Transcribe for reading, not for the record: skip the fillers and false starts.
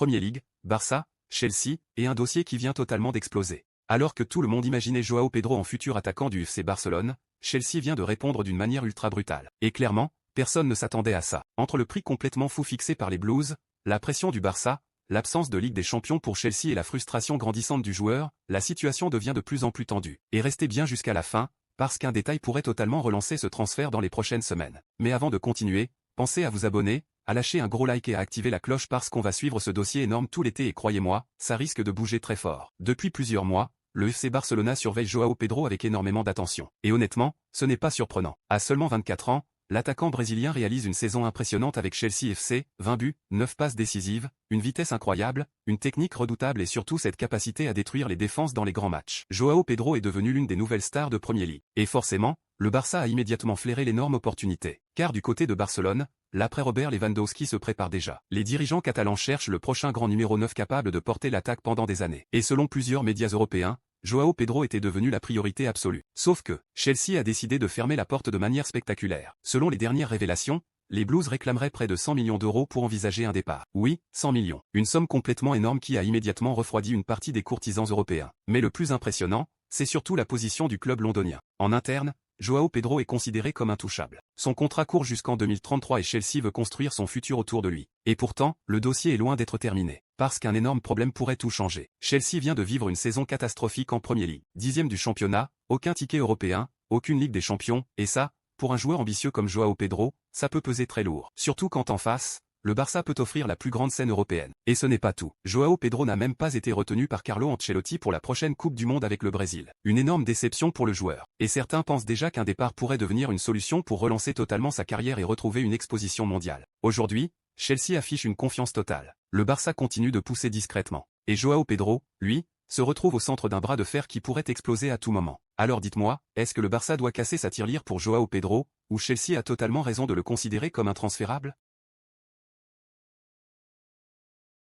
Premier League, Barça, Chelsea, et un dossier qui vient totalement d'exploser. Alors que tout le monde imaginait Joao Pedro en futur attaquant du FC Barcelone, Chelsea vient de répondre d'une manière ultra brutale. Et clairement, personne ne s'attendait à ça. Entre le prix complètement fou fixé par les Blues, la pression du Barça, l'absence de Ligue des Champions pour Chelsea et la frustration grandissante du joueur, la situation devient de plus en plus tendue. Et restez bien jusqu'à la fin, parce qu'un détail pourrait totalement relancer ce transfert dans les prochaines semaines. Mais avant de continuer, pensez à vous abonner, à lâcher un gros like et à activer la cloche parce qu'on va suivre ce dossier énorme tout l'été et croyez-moi, ça risque de bouger très fort. Depuis plusieurs mois, le FC Barcelona surveille Joao Pedro avec énormément d'attention. Et honnêtement, ce n'est pas surprenant. À seulement 24 ans, l'attaquant brésilien réalise une saison impressionnante avec Chelsea FC, 20 buts, 9 passes décisives, une vitesse incroyable, une technique redoutable et surtout cette capacité à détruire les défenses dans les grands matchs. Joao Pedro est devenu l'une des nouvelles stars de Premier League. Et forcément, le Barça a immédiatement flairé l'énorme opportunité. Car du côté de Barcelone, l'après Robert Lewandowski se prépare déjà. Les dirigeants catalans cherchent le prochain grand numéro 9 capable de porter l'attaque pendant des années. Et selon plusieurs médias européens, Joao Pedro était devenu la priorité absolue. Sauf que, Chelsea a décidé de fermer la porte de manière spectaculaire. Selon les dernières révélations, les Blues réclameraient près de 100 millions d'euros pour envisager un départ. Oui, 100 millions. Une somme complètement énorme qui a immédiatement refroidi une partie des courtisans européens. Mais le plus impressionnant, c'est surtout la position du club londonien. En interne, Joao Pedro est considéré comme intouchable. Son contrat court jusqu'en 2033 et Chelsea veut construire son futur autour de lui. Et pourtant, le dossier est loin d'être terminé. Parce qu'un énorme problème pourrait tout changer. Chelsea vient de vivre une saison catastrophique en Premier League. 10e du championnat, aucun ticket européen, aucune Ligue des Champions, et ça, pour un joueur ambitieux comme Joao Pedro, ça peut peser très lourd. Surtout quand en face, le Barça peut offrir la plus grande scène européenne. Et ce n'est pas tout. Joao Pedro n'a même pas été retenu par Carlo Ancelotti pour la prochaine Coupe du Monde avec le Brésil. Une énorme déception pour le joueur. Et certains pensent déjà qu'un départ pourrait devenir une solution pour relancer totalement sa carrière et retrouver une exposition mondiale. Aujourd'hui, Chelsea affiche une confiance totale. Le Barça continue de pousser discrètement. Et Joao Pedro, lui, se retrouve au centre d'un bras de fer qui pourrait exploser à tout moment. Alors dites-moi, est-ce que le Barça doit casser sa tirelire pour Joao Pedro, ou Chelsea a totalement raison de le considérer comme intransférable ?